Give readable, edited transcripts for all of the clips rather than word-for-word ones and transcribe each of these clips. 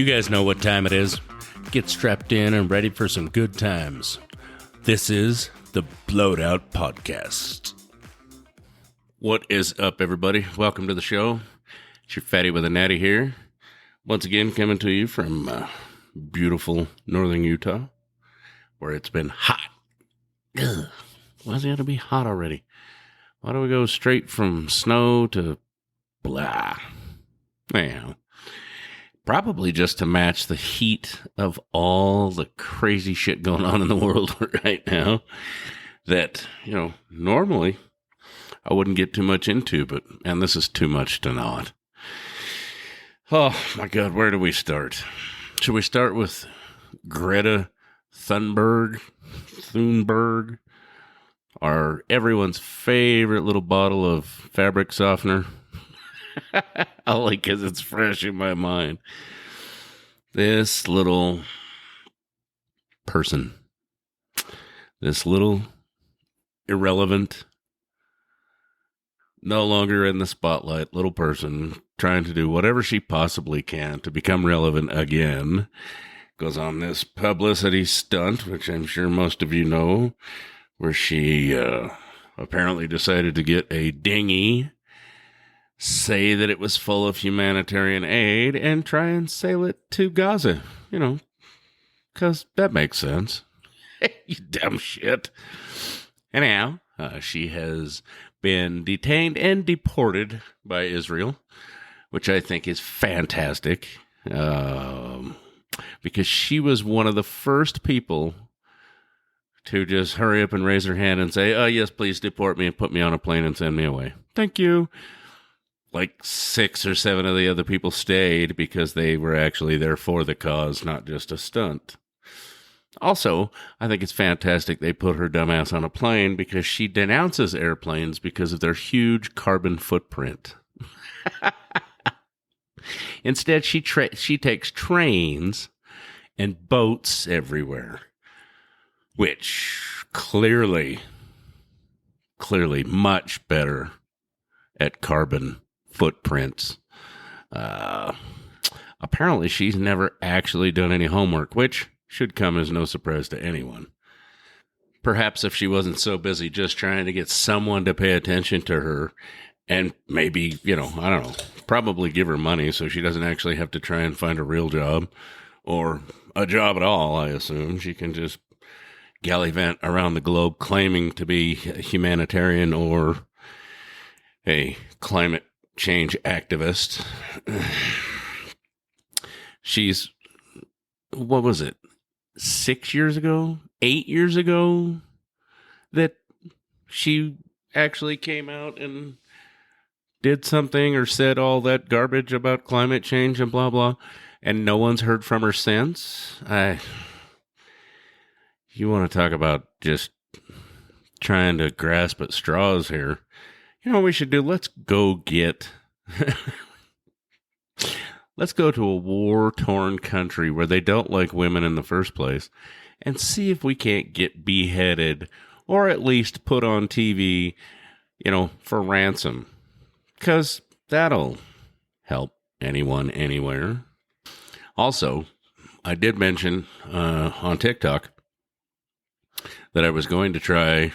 You guys know what time it is. Get strapped in and ready for some good times. This is the Blowed Out Podcast. What is up, everybody? Welcome to the show. It's your fatty with a natty here. Once again, coming to you from beautiful northern Utah, where it's been hot. Ugh. Why does it have to be hot already? Why do we go straight from snow to blah? Anyhow, probably just to match the heat of all the crazy shit going on in the world right now that, normally I wouldn't get too much into, but, and this is too much to not. Oh, my God, where do we start? Should we start with Greta Thunberg, our everyone's favorite little bottle of fabric softener? Only because it's fresh in my mind. This little person, this little irrelevant, no longer in the spotlight little person trying to do whatever she possibly can to become relevant again, goes on this publicity stunt, which I'm sure most of you know, where she apparently decided to get a dinghy, say that it was full of humanitarian aid, and try and sail it to Gaza, because that makes sense. You dumb shit. Anyhow, she has been detained and deported by Israel, which I think is fantastic, because she was one of the first people to just hurry up and raise her hand and say, oh, yes, please deport me and put me on a plane and send me away. Thank you. Like 6 or 7 of the other people stayed because they were actually there for the cause, not just a stunt. Also, I think it's fantastic they put her dumbass on a plane because she denounces airplanes because of their huge carbon footprint. Instead, she takes trains and boats everywhere, which clearly much better at carbon footprints. Apparently, she's never actually done any homework, which should come as no surprise to anyone. Perhaps if she wasn't so busy just trying to get someone to pay attention to her and maybe, I don't know, probably give her money so she doesn't actually have to try and find a real job or a job at all, I assume. She can just gallivant around the globe claiming to be a humanitarian or a climate change activist. She's, what was it, 6 years ago, 8 years ago, that she actually came out and did something or said all that garbage about climate change and blah, blah, and no one's heard from her since. You want to talk about just trying to grasp at straws here. You know what we should do? Let's go to a war-torn country where they don't like women in the first place and see if we can't get beheaded or at least put on TV, for ransom. Because that'll help anyone, anywhere. Also, I did mention on TikTok that I was going to try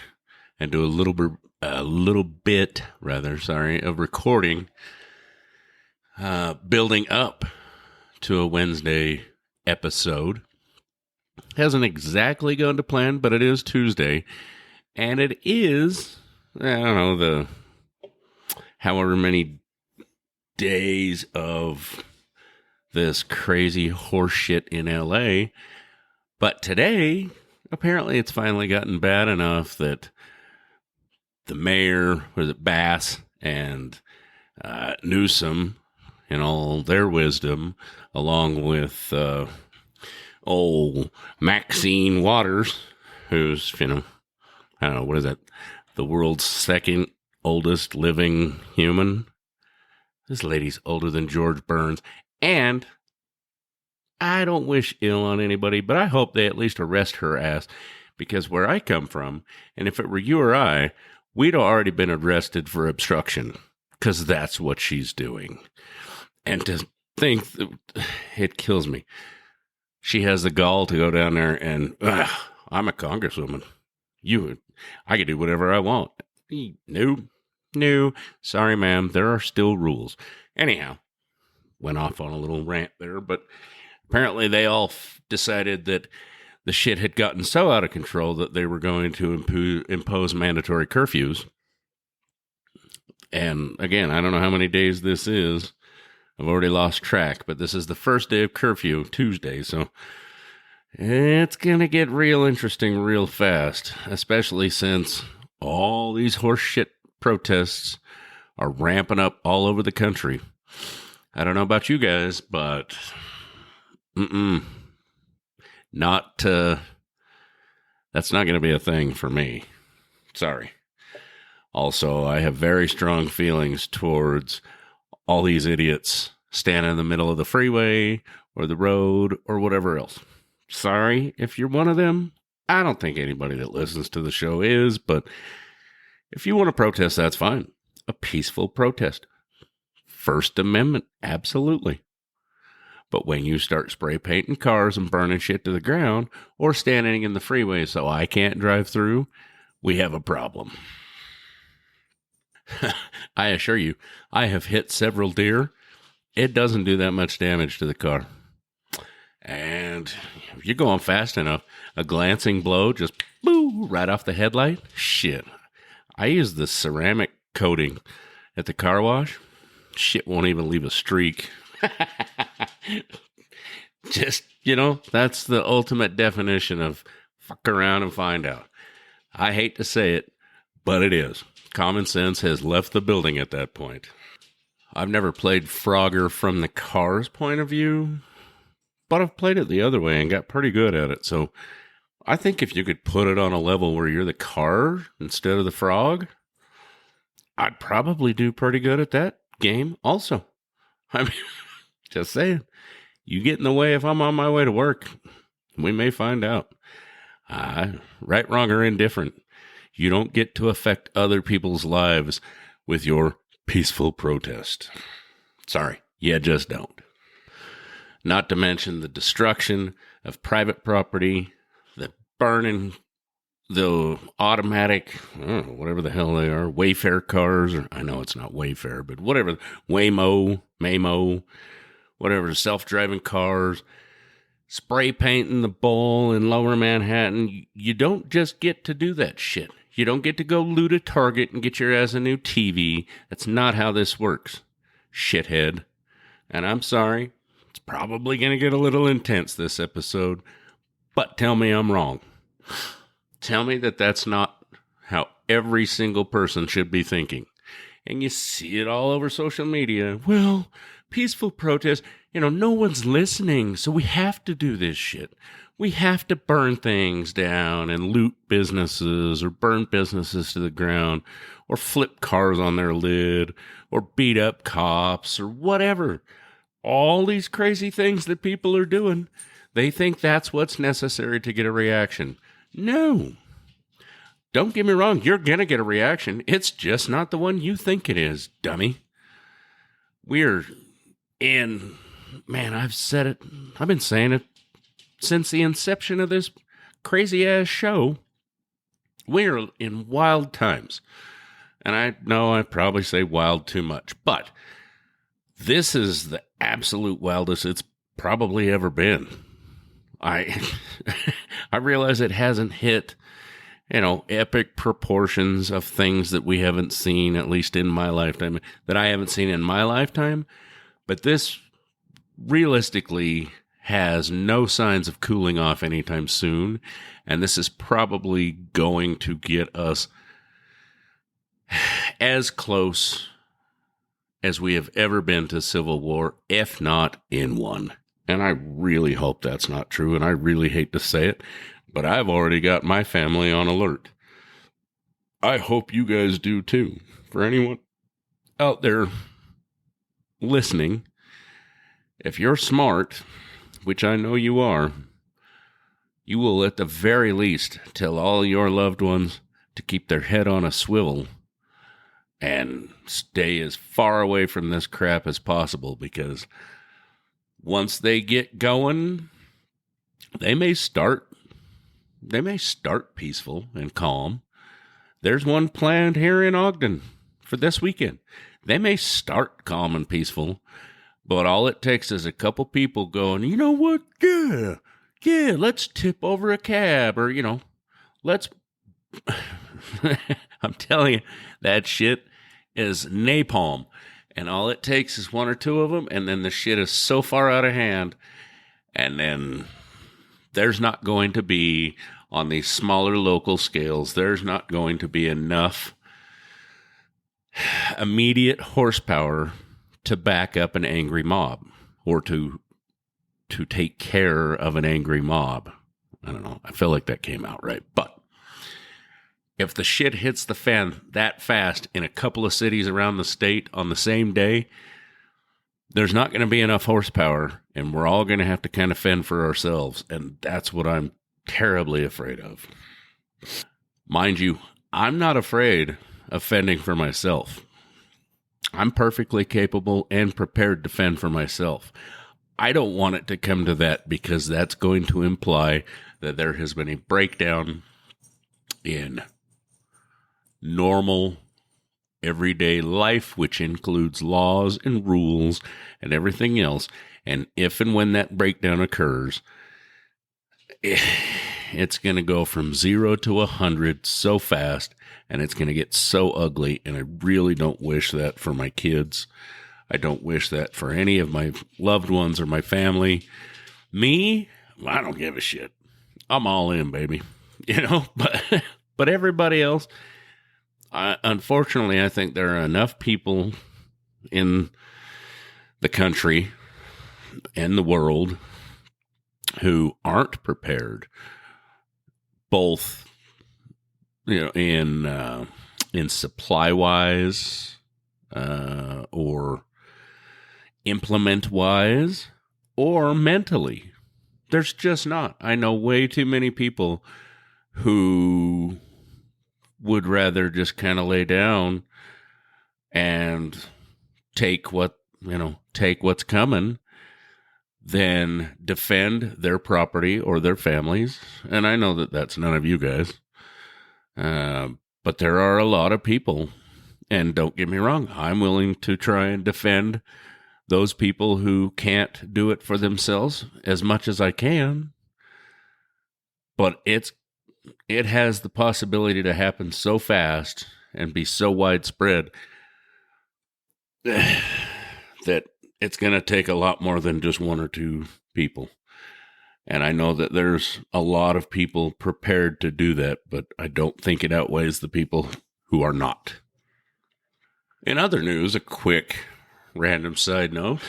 and do a little bit of recording, building up to a Wednesday episode. Hasn't exactly gone to plan, but it is Tuesday, and it is, the however many days of this crazy horseshit in LA, but today, apparently it's finally gotten bad enough that the mayor, was it Bass, and Newsom, in all their wisdom, along with old Maxine Waters, who's, I don't know, what is that? The world's second oldest living human. This lady's older than George Burns. And I don't wish ill on anybody, but I hope they at least arrest her ass, because where I come from, and if it were you or I, we'd already been arrested for obstruction, because that's what she's doing. And to think it kills me. She has the gall to go down there and I'm a congresswoman. I can do whatever I want. No, sorry, ma'am. There are still rules. Anyhow, went off on a little rant there, but apparently they all decided that the shit had gotten so out of control that they were going to impose mandatory curfews. And again, I don't know how many days this is. I've already lost track, but this is the first day of curfew, Tuesday, so it's going to get real interesting real fast, especially since all these horseshit protests are ramping up all over the country. I don't know about you guys, but that's not going to be a thing for me. Sorry. Also, I have very strong feelings towards all these idiots standing in the middle of the freeway or the road or whatever else. Sorry if you're one of them. I don't think anybody that listens to the show is, but if you want to protest, that's fine. A peaceful protest. First Amendment, absolutely. But when you start spray painting cars and burning shit to the ground or standing in the freeway so I can't drive through, we have a problem. I assure you, I have hit several deer. It doesn't do that much damage to the car. And if you're going fast enough, a glancing blow just boo right off the headlight. Shit. I use the ceramic coating at the car wash. Shit won't even leave a streak. Just, that's the ultimate definition of fuck around and find out. I hate to say it, but it is. Common sense has left the building at that point. I've never played Frogger from the car's point of view, but I've played it the other way and got pretty good at it. So I think if you could put it on a level where you're the car instead of the frog, I'd probably do pretty good at that game also. I mean, just saying. You get in the way if I'm on my way to work. We may find out. Right, wrong, or indifferent. You don't get to affect other people's lives with your peaceful protest. Sorry, you just don't. Not to mention the destruction of private property, the burning, the automatic, whatever the hell they are, Wayfair cars, or I know it's not Wayfair, but whatever, Waymo, whatever, self-driving cars, spray painting the bowl in Lower Manhattan. You don't just get to do that shit. You don't get to go loot a Target and get your ass a new TV. That's not how this works, shithead. And I'm sorry, it's probably going to get a little intense this episode, but tell me I'm wrong. Tell me that that's not how every single person should be thinking. And you see it all over social media. Well, peaceful protest, no one's listening, so we have to do this shit. We have to burn things down and loot businesses or burn businesses to the ground or flip cars on their lid or beat up cops or whatever. All these crazy things that people are doing, they think that's what's necessary to get a reaction. No. Don't get me wrong, you're going to get a reaction. It's just not the one you think it is, dummy. I've said it. I've been saying it since the inception of this crazy-ass show. We're in wild times. And I know I probably say wild too much, but this is the absolute wildest it's probably ever been. I realize it hasn't hit, epic proportions of things that we haven't seen, at least in my lifetime, that I haven't seen in my lifetime. But this realistically has no signs of cooling off anytime soon. And this is probably going to get us as close as we have ever been to civil war, if not in one. And I really hope that's not true, and I really hate to say it, but I've already got my family on alert. I hope you guys do too. For anyone out there listening, if you're smart, which I know you are, you will at the very least tell all your loved ones to keep their head on a swivel and stay as far away from this crap as possible, because once they get going, they may start peaceful and calm. There's one planned here in Ogden for this weekend. They may start calm and peaceful, but all it takes is a couple people going, you know what? Yeah, let's tip over a cab, or, let's, I'm telling you, that shit is napalm. And all it takes is one or two of them, and then the shit is so far out of hand, and then there's not going to be, on these smaller local scales, there's not going to be enough immediate horsepower to back up an angry mob, or to take care of an angry mob. I don't know. I feel like that came out right. But if the shit hits the fan that fast in a couple of cities around the state on the same day, there's not going to be enough horsepower, and we're all going to have to kind of fend for ourselves. And that's what I'm terribly afraid of. Mind you, I'm not afraid of fending for myself. I'm perfectly capable and prepared to fend for myself. I don't want it to come to that, because that's going to imply that there has been a breakdown in normal everyday life, which includes laws and rules and everything else. And if and when that breakdown occurs, it's going to go from 0 to 100 so fast, and it's going to get so ugly. And I really don't wish that for my kids. I don't wish that for any of my loved ones or my family. Me, I don't give a shit. I'm all in, baby. But everybody else, unfortunately, I think there are enough people in the country and the world who aren't prepared, both in supply wise, or implement wise, or mentally. There's just not. I know way too many people who would rather just kind of lay down and take what's coming than defend their property or their families. And I know that that's none of you guys. But there are a lot of people, and don't get me wrong, I'm willing to try and defend those people who can't do it for themselves as much as I can. But it has the possibility to happen so fast and be so widespread that it's going to take a lot more than just one or two people. And I know that there's a lot of people prepared to do that, but I don't think it outweighs the people who are not. In other news, a quick random side note.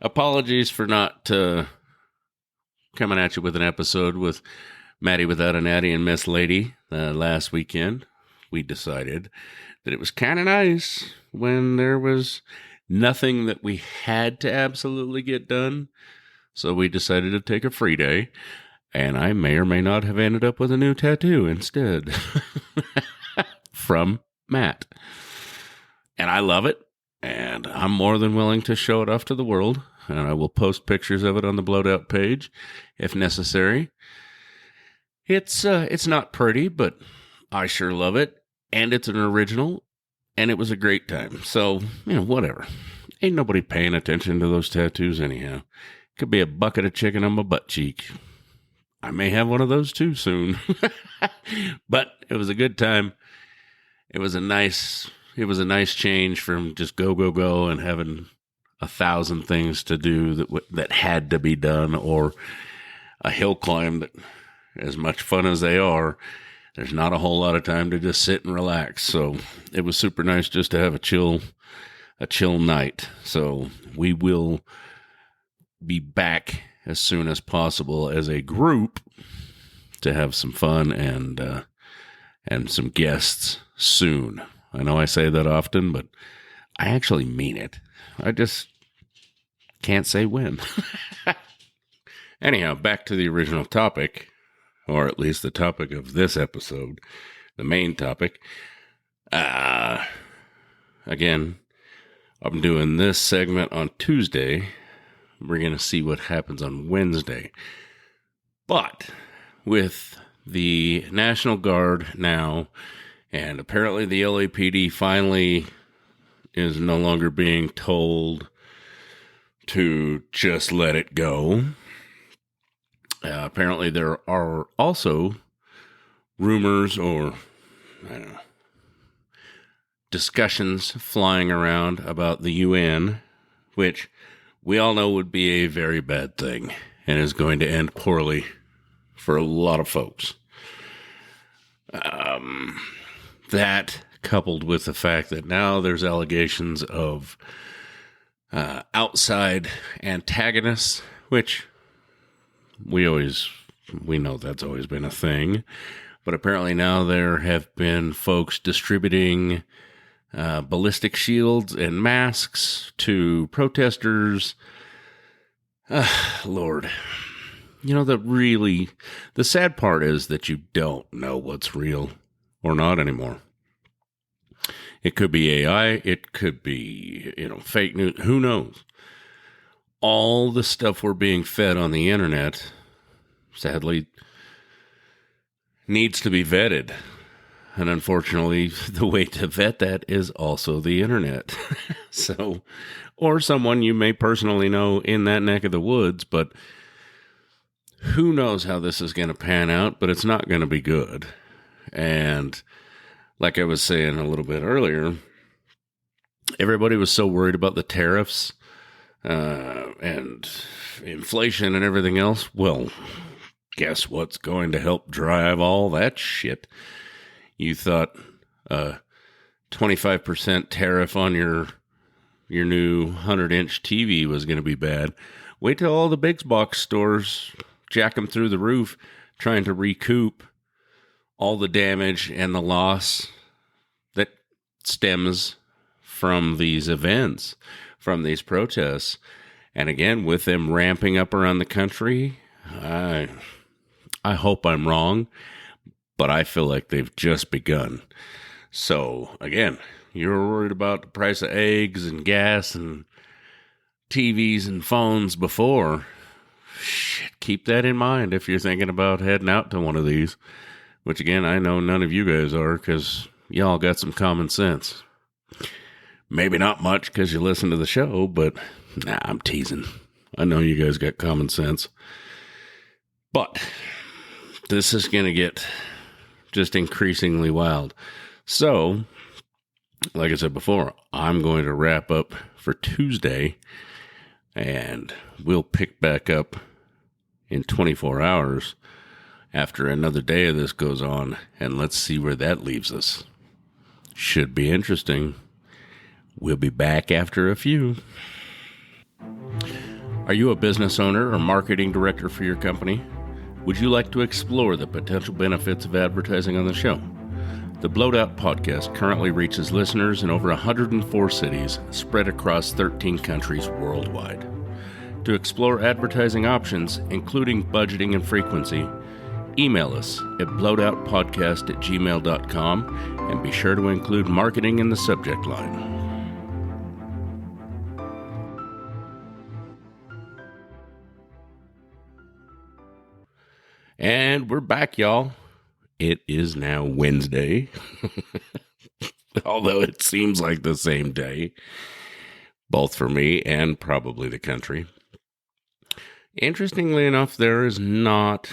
Apologies for not coming at you with an episode with Maddie Without a Natty and Miss Lady last weekend. We decided that it was kind of nice when there was nothing that we had to absolutely get done. So we decided to take a free day, and I may or may not have ended up with a new tattoo instead from Matt. And I love it, and I'm more than willing to show it off to the world, and I will post pictures of it on the Blowed Out page if necessary. It's not pretty, but I sure love it, and it's an original, and it was a great time. So, whatever. Ain't nobody paying attention to those tattoos anyhow. Could be a bucket of chicken on my butt cheek. I may have one of those too soon. But it was a good time. It was a nice change from just go and having 1,000 things to do that had to be done, or a hill climb that, as much fun as they are, there's not a whole lot of time to just sit and relax. So it was super nice just to have a chill night. So we will be back as soon as possible as a group to have some fun and some guests soon. I know I say that often, but I actually mean it. I just can't say when. Anyhow, back to the original topic, or at least the topic of this episode, the main topic. Again, I'm doing this segment on Tuesday. We're going to see what happens on Wednesday. But with the National Guard now, and apparently the LAPD finally is no longer being told to just let it go. Apparently there are also rumors or discussions flying around about the UN, which we all know would be a very bad thing and is going to end poorly for a lot of folks. That coupled with the fact that now there's allegations of outside antagonists, which we know that's always been a thing. But apparently now there have been folks distributing ballistic shields and masks to protesters. Lord. The sad part is that you don't know what's real or not anymore. It could be AI. It could be, fake news. Who knows? All the stuff we're being fed on the internet, sadly, needs to be vetted. And unfortunately, the way to vet that is also the internet. Or someone you may personally know in that neck of the woods, but who knows how this is going to pan out, but it's not going to be good. And like I was saying a little bit earlier, everybody was so worried about the tariffs and inflation and everything else. Well, guess what's going to help drive all that shit? You thought 25% tariff on your new 100-inch TV was going to be bad. Wait till all the big box stores jack them through the roof trying to recoup all the damage and the loss that stems from these events, from these protests. And again, with them ramping up around the country, I hope I'm wrong, but I feel like they've just begun. So again, you're worried about the price of eggs and gas and TVs and phones before. Shit, keep that in mind if you're thinking about heading out to one of these. Which, again, I know none of you guys are because y'all got some common sense. Maybe not much because you listen to the show, but I'm teasing. I know you guys got common sense. But this is going to get just increasingly wild. So, like I said before, I'm going to wrap up for Tuesday, and we'll pick back up in 24 hours. After another day of this goes on, and let's see where that leaves us. Should be interesting. We'll be back after a few. Are you a business owner or marketing director for your company? Would you like to explore the potential benefits of advertising on the show? The Blowed Out Podcast currently reaches listeners in over 104 cities spread across 13 countries worldwide. To explore advertising options, including budgeting and frequency, email us at blowedoutpodcast@gmail.com and be sure to include marketing in the subject line. And we're back, y'all. It is now Wednesday, although it seems like the same day, both for me and probably the country. Interestingly enough, there is not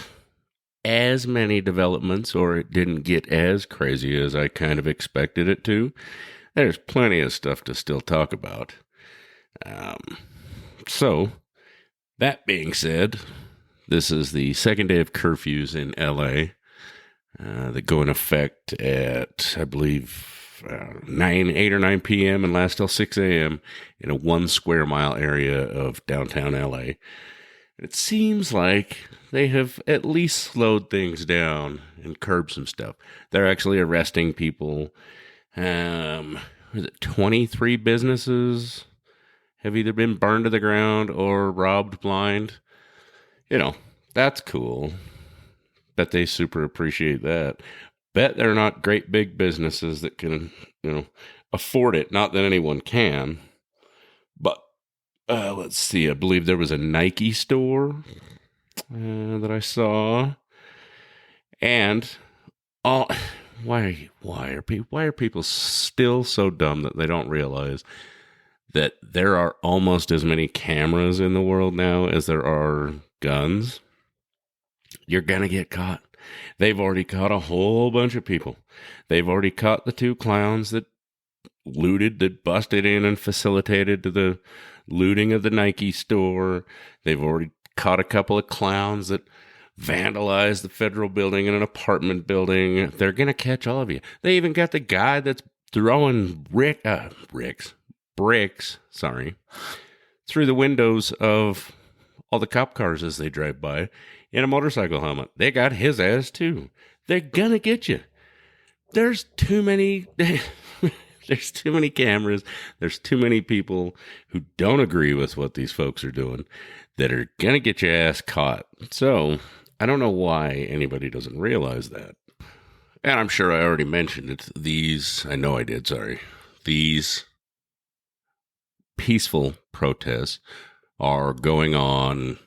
as many developments, or it didn't get as crazy as I kind of expected it to. There's plenty of stuff to still talk about. So, that being said, this is the second day of curfews in LA that go in effect at, I believe, 8 or 9 p.m. and last till 6 a.m. in a 1 square mile area of downtown LA. It seems like they have at least slowed things down and curbed some stuff. They're actually arresting people. 23 businesses have either been burned to the ground or robbed blind. That's cool. Bet they super appreciate that. Bet they're not great big businesses that can, afford it. Not that anyone can. let's see. I believe there was a Nike store that I saw, and all. Why are people still so dumb that they don't realize that there are almost as many cameras in the world now as there are guns? You're gonna get caught. They've already caught a whole bunch of people. They've already caught the two clowns that busted in and facilitated the looting of the Nike store. They've already caught a couple of clowns that vandalized the federal building and an apartment building. They're going to catch all of you. They even got the guy that's throwing bricks, through the windows of all the cop cars as they drive by in a motorcycle helmet. They got his ass too. They're going to get you. There's too many... There's too many cameras. There's too many people who don't agree with what these folks are doing that are going to get your ass caught. So I don't know why anybody doesn't realize that. And I'm sure I already mentioned it. These peaceful protests are going on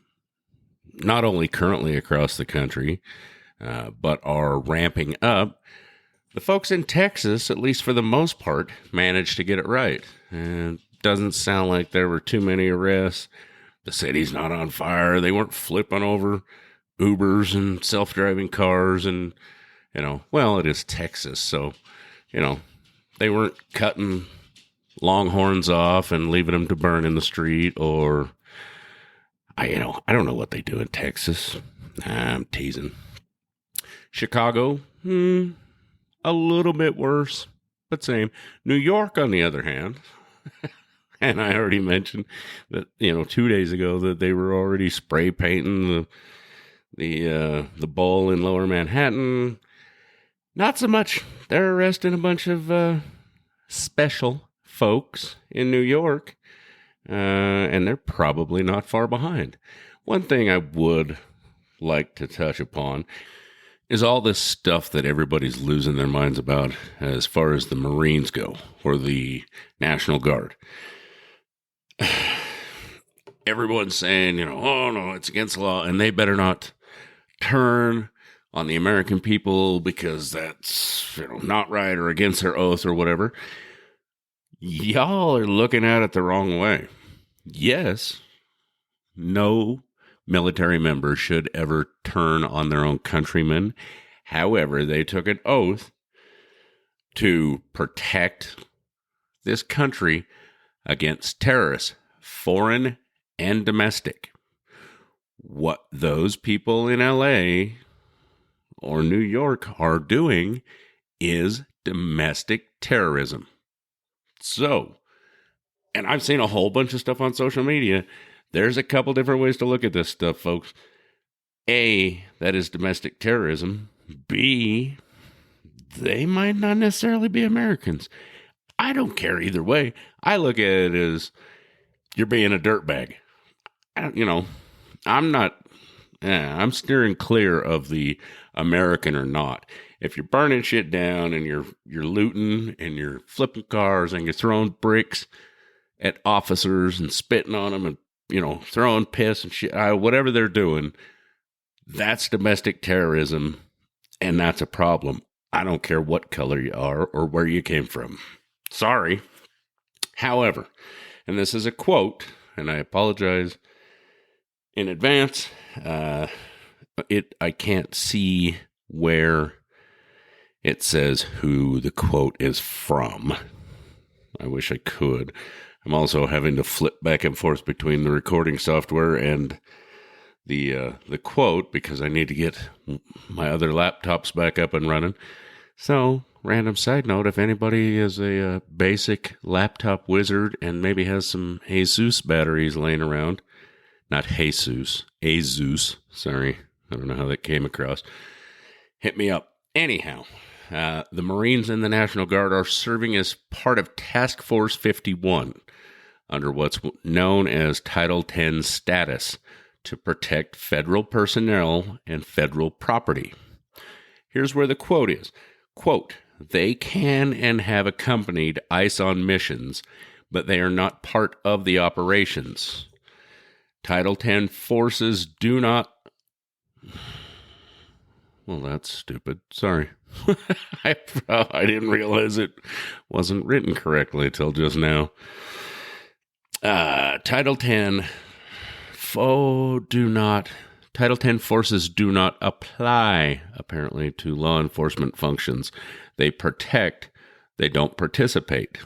not only currently across the country, but are ramping up. The folks in Texas, at least for the most part, managed to get it right. And it doesn't sound like there were too many arrests. The city's not on fire. They weren't flipping over Ubers and self-driving cars. And, well, it is Texas. So, they weren't cutting longhorns off and leaving them to burn in the street. Or, I don't know what they do in Texas. I'm teasing. Chicago, a little bit worse, but same. New York, on the other hand, and I already mentioned that, 2 days ago that they were already spray painting the bowl in Lower Manhattan. Not so much. They're arresting a bunch of special folks in New York, and they're probably not far behind. One thing I would like to touch upon is all this stuff that everybody's losing their minds about as far as the Marines go, or the National Guard. Everyone's saying, oh no, it's against the law, and they better not turn on the American people because that's, not right or against their oath or whatever. Y'all are looking at it the wrong way. Yes, no military members should ever turn on their own countrymen. However, they took an oath to protect this country against terrorists, foreign and domestic. What those people in LA or New York are doing is domestic terrorism. So, and I've seen a whole bunch of stuff on social media. There's a couple different ways to look at this stuff, folks. A, that is domestic terrorism. B, they might not necessarily be Americans. I don't care either way. I look at it as you're being a dirtbag. I'm steering clear of the American or not. If you're burning shit down and you're looting and you're flipping cars and you're throwing bricks at officers and spitting on them and throwing piss and shit, whatever they're doing, that's domestic terrorism, and that's a problem. I don't care what color you are or where you came from. Sorry. However, and this is a quote, and I apologize in advance. I can't see where it says who the quote is from. I wish I could. I'm also having to flip back and forth between the recording software and the quote because I need to get my other laptops back up and running. So, random side note, if anybody is a basic laptop wizard and maybe has some Asus batteries laying around, not Jesus, Asus, sorry, I don't know how that came across, hit me up. Anyhow, the Marines and the National Guard are serving as part of Task Force 51 under what's known as Title 10 status to protect federal personnel and federal property. Here's where the quote is. Quote, they can and have accompanied ICE on missions, but they are not part of the operations. Title 10 forces do not... Well, that's stupid. Sorry. I didn't realize it wasn't written correctly until just now. Title 10 Title 10 forces do not apply, apparently, to law enforcement functions. They protect, they don't participate.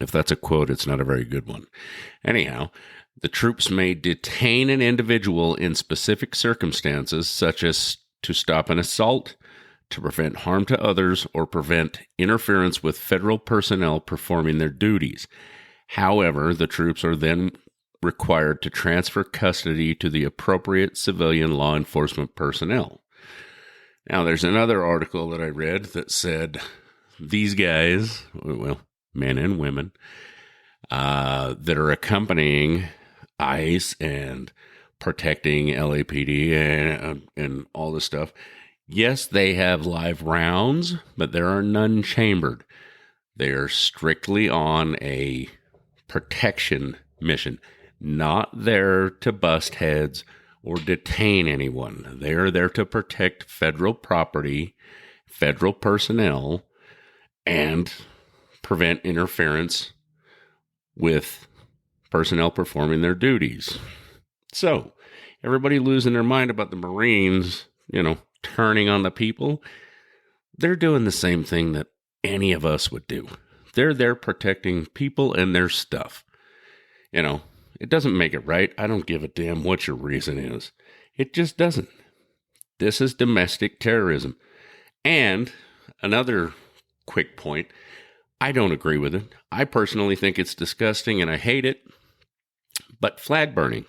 If that's a quote, it's not a very good one. Anyhow, the troops may detain an individual in specific circumstances, such as to stop an assault, to prevent harm to others, or prevent interference with federal personnel performing their duties. However, the troops are then required to transfer custody to the appropriate civilian law enforcement personnel. Now, there's another article that I read that said these guys, well, men and women, that are accompanying ICE and protecting LAPD and all this stuff, yes, they have live rounds, but there are none chambered. They are strictly on a protection mission, not there to bust heads or detain anyone. They are there to protect federal property, federal personnel, and prevent interference with personnel performing their duties. So, everybody losing their mind about the Marines, turning on the people, they're doing the same thing that any of us would do. They're there protecting people and their stuff. It doesn't make it right. I don't give a damn what your reason is. It just doesn't. This is domestic terrorism. And another quick point, I don't agree with it. I personally think it's disgusting and I hate it. But flag burning,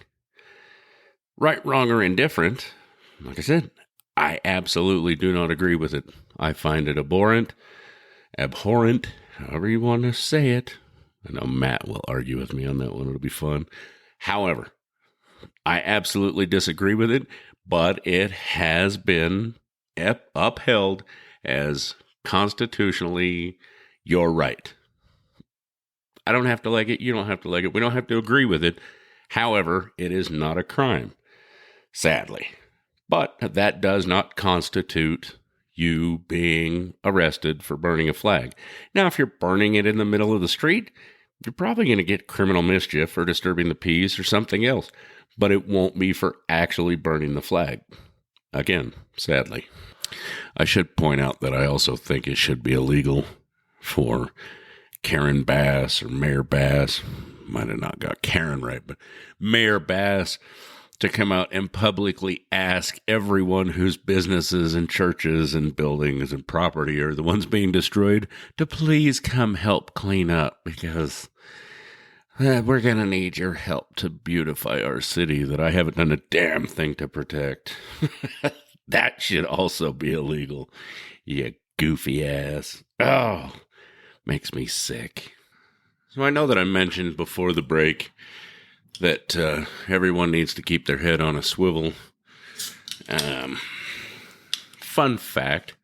right, wrong, or indifferent, like I said, I absolutely do not agree with it. I find it abhorrent, however you want to say it. I know Matt will argue with me on that one. It'll be fun. However, I absolutely disagree with it, but it has been upheld as constitutionally your right. I don't have to like it. You don't have to like it. We don't have to agree with it. However, it is not a crime, sadly. But that does not constitute you being arrested for burning a flag. Now, if you're burning it in the middle of the street, you're probably going to get criminal mischief or disturbing the peace or something else, but it won't be for actually burning the flag. Again, sadly. I should point out that I also think it should be illegal for Karen Bass or Mayor Bass, might have not got Karen right, but Mayor Bass, to come out and publicly ask everyone whose businesses and churches and buildings and property are the ones being destroyed to please come help clean up, because we're going to need your help to beautify our city that I haven't done a damn thing to protect. That should also be illegal, you goofy ass. Oh, makes me sick. So I know that I mentioned before the break that everyone needs to keep their head on a swivel. Fun fact,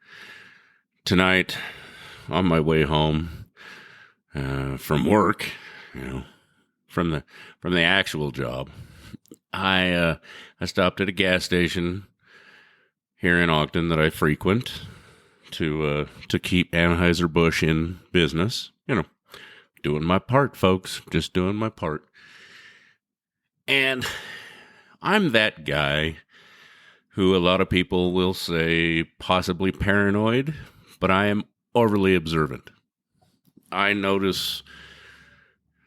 tonight on my way home from work, from the actual job, I stopped at a gas station here in Ogden that I frequent to keep Anheuser-Busch in business. Doing my part, folks, just doing my part. And I'm that guy who a lot of people will say possibly paranoid, but I am overly observant. I notice,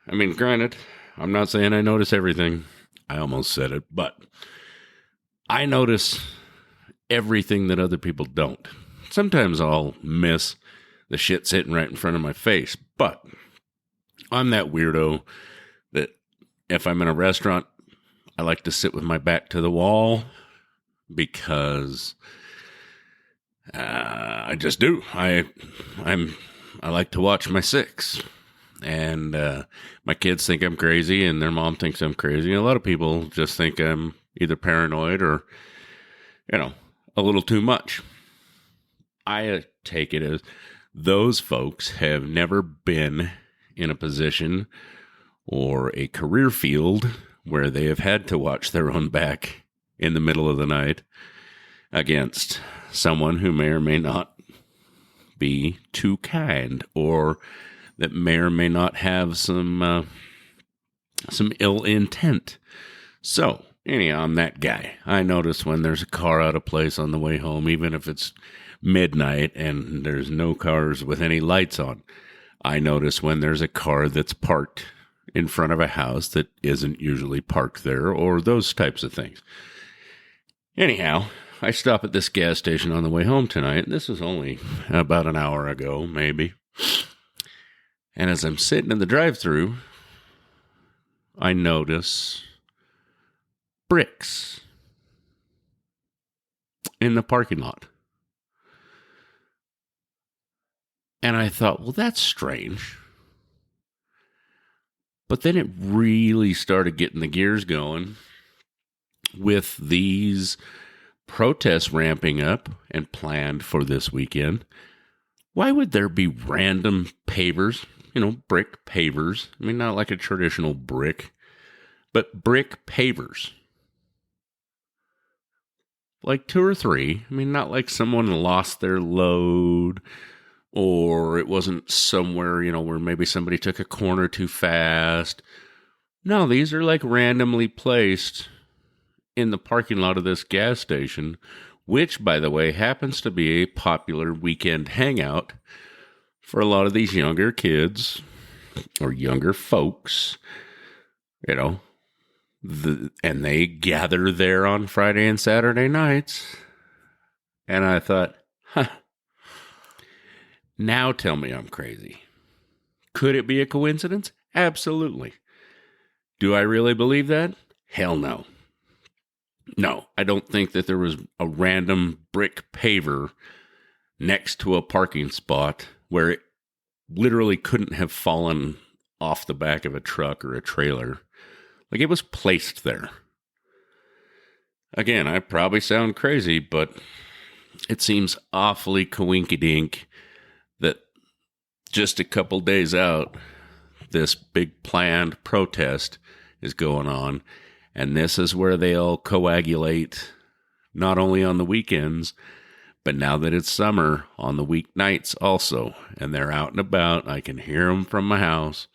granted, I'm not saying I notice everything. I almost said it, but I notice everything that other people don't. Sometimes I'll miss the shit sitting right in front of my face, but I'm that weirdo that if I'm in a restaurant, I like to sit with my back to the wall because I just do. I like to watch my six, and my kids think I'm crazy, and their mom thinks I'm crazy. A lot of people just think I'm either paranoid or, a little too much. I take it as those folks have never been in a position or a career field where they have had to watch their own back in the middle of the night against someone who may or may not be too kind, or that may or may not have some ill intent. So, anyhow, I'm that guy. I notice when there's a car out of place on the way home, even if it's midnight and there's no cars with any lights on. I notice when there's a car that's parked in front of a house that isn't usually parked there, or those types of things. Anyhow, I stop at this gas station on the way home tonight. This was only about an hour ago, maybe. And as I'm sitting in the drive-thru, I notice bricks in the parking lot. And I thought, well, that's strange. But then it really started getting the gears going with these protests ramping up and planned for this weekend. Why would there be random pavers, brick pavers? I mean, not like a traditional brick, but brick pavers. Like 2 or 3. I mean, not like someone lost their load, or it wasn't somewhere, where maybe somebody took a corner too fast. No, these are like randomly placed in the parking lot of this gas station, which, by the way, happens to be a popular weekend hangout for a lot of these younger kids or younger folks, and they gather there on Friday and Saturday nights. And I thought, now tell me I'm crazy. Could it be a coincidence? Absolutely. Do I really believe that? Hell no. No, I don't think that there was a random brick paver next to a parking spot where it literally couldn't have fallen off the back of a truck or a trailer. Like, it was placed there. Again, I probably sound crazy, but it seems awfully coinkydink that just a couple days out, this big planned protest is going on, and this is where they all coagulate, not only on the weekends, but now that it's summer, on the weeknights also, and they're out and about. I can hear them from my house,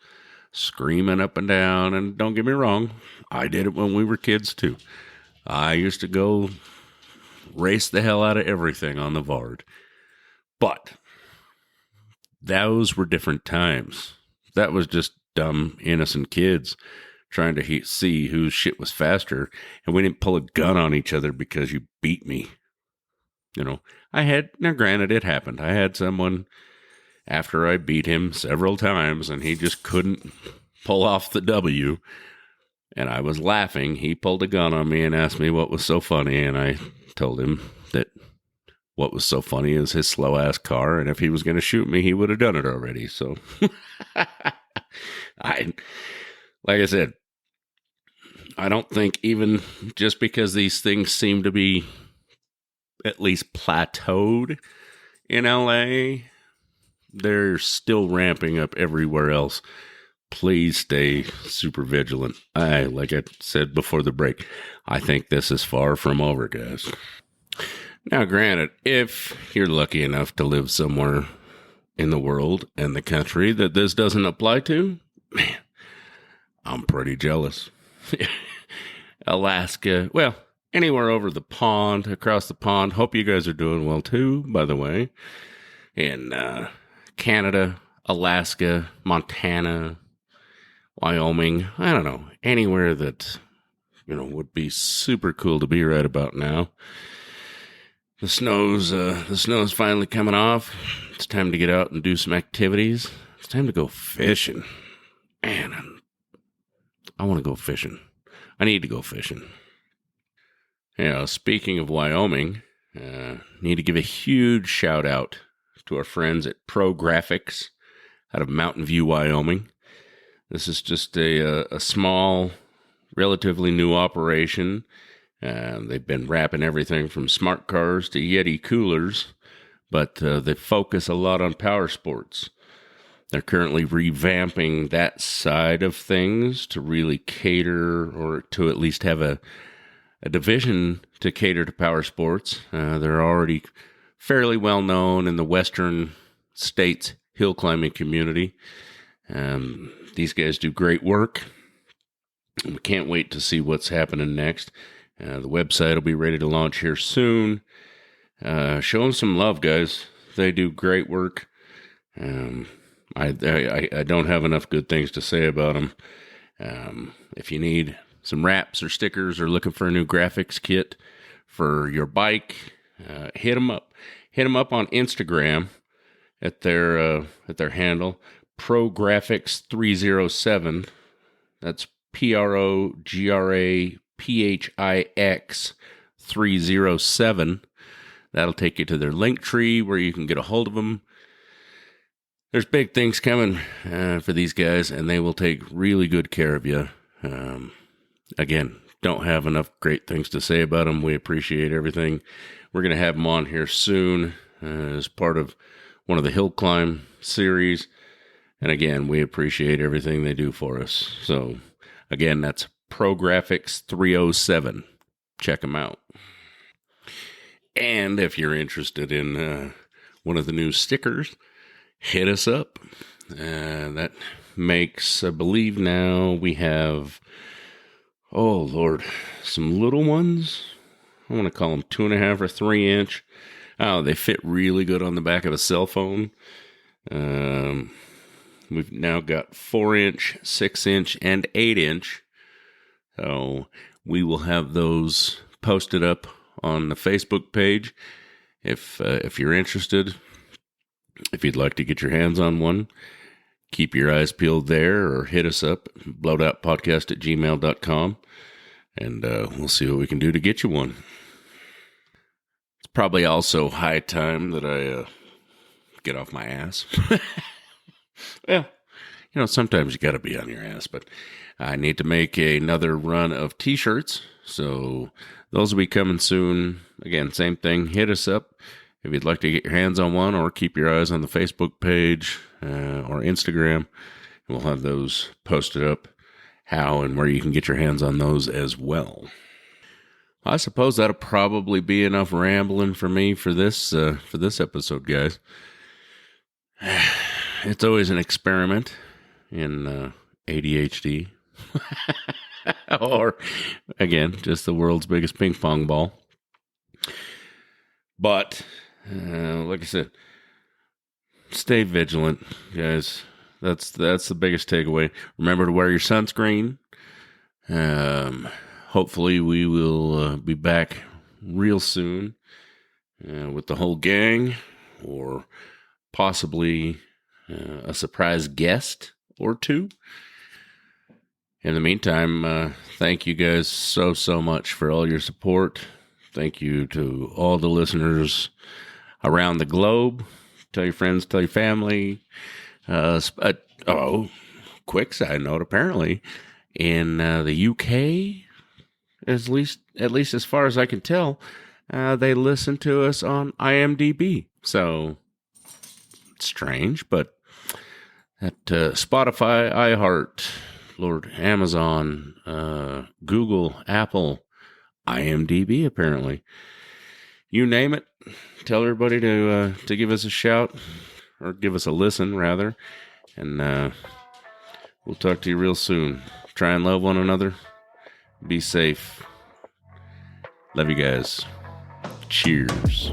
screaming up and down, and don't get me wrong, I did it when we were kids too. I used to go race the hell out of everything on the Vard, but those were different times. That was just dumb, innocent kids trying to see whose shit was faster. And we didn't pull a gun on each other because you beat me. Now granted, it happened. I had someone after I beat him several times and he just couldn't pull off the W. And I was laughing. He pulled a gun on me and asked me what was so funny. And I told him that what was so funny is his slow-ass car, and if he was going to shoot me, he would have done it already. So, like I said, I don't think even just because these things seem to be at least plateaued in LA, they're still ramping up everywhere else. Please stay super vigilant. Like I said before the break, I think this is far from over, guys. Now, granted, if you're lucky enough to live somewhere in the world and the country that this doesn't apply to, man, I'm pretty jealous. Alaska, well, anywhere over the pond, across the pond. Hope you guys are doing well too, by the way. In Canada, Alaska, Montana, Wyoming, I don't know, anywhere that, would be super cool to be right about now. The snow's finally coming off. It's time to get out and do some activities. It's time to go fishing. Man, I want to go fishing. I need to go fishing. Speaking of Wyoming, need to give a huge shout out to our friends at Pro Graphics out of Mountain View, Wyoming. This is just a small, relatively new operation. They've been wrapping everything from smart cars to Yeti coolers, but they focus a lot on power sports. They're currently revamping that side of things to really cater, or to at least have a division to cater to power sports. They're already fairly well known in the western states hill climbing community. These guys do great work. We can't wait to see what's happening next. The website will be ready to launch here soon. Show them some love, guys. They do great work. I don't have enough good things to say about them. If you need some wraps or stickers or looking for a new graphics kit for your bike, hit them up. Hit them up on Instagram at their handle, ProGraphics307. That's PROGRAPHIX 307. That'll take you to their link tree where you can get a hold of them. There's big things coming for these guys, and they will take really good care of you. Again, don't have enough great things to say about them. We appreciate everything. We're going to have them on here soon as part of one of the Hill Climb series. And again, we appreciate everything they do for us. So again, that's ProGraphics 307. Check them out. And if you're interested in one of the new stickers, hit us up. That makes, I believe now we have, oh Lord, some little ones. I want to call them 2.5 or 3 inch. Oh, they fit really good on the back of a cell phone. We've now got 4 inch, 6 inch, and 8 inch. So we will have those posted up on the Facebook page. If you're interested, if you'd like to get your hands on one, keep your eyes peeled there or hit us up, blowedoutpodcast@gmail.com, and we'll see what we can do to get you one. It's probably also high time that I get off my ass. Well, sometimes you got to be on your ass, but I need to make another run of t-shirts, so those will be coming soon. Again, same thing, hit us up if you'd like to get your hands on one, or keep your eyes on the Facebook page or Instagram. We'll have those posted up, how and where you can get your hands on those as well. I suppose that'll probably be enough rambling for me for this episode, guys. It's always an experiment in ADHD. Or, again, just the world's biggest ping pong ball. But, like I said, stay vigilant, guys. That's the biggest takeaway. Remember to wear your sunscreen. Hopefully we will be back real soon with the whole gang, or possibly a surprise guest or two. In the meantime, thank you guys so much for all your support. Thank you to all the listeners around the globe. Tell your friends, tell your family. Quick side note, apparently, in the UK, at least as far as I can tell, they listen to us on IMDb. So, it's strange, but at Spotify, iHeart, Lord, Amazon, Google, Apple, IMDb, apparently. You name it. Tell everybody to give us a shout, or give us a listen, rather. And we'll talk to you real soon. Try and love one another. Be safe. Love you guys. Cheers.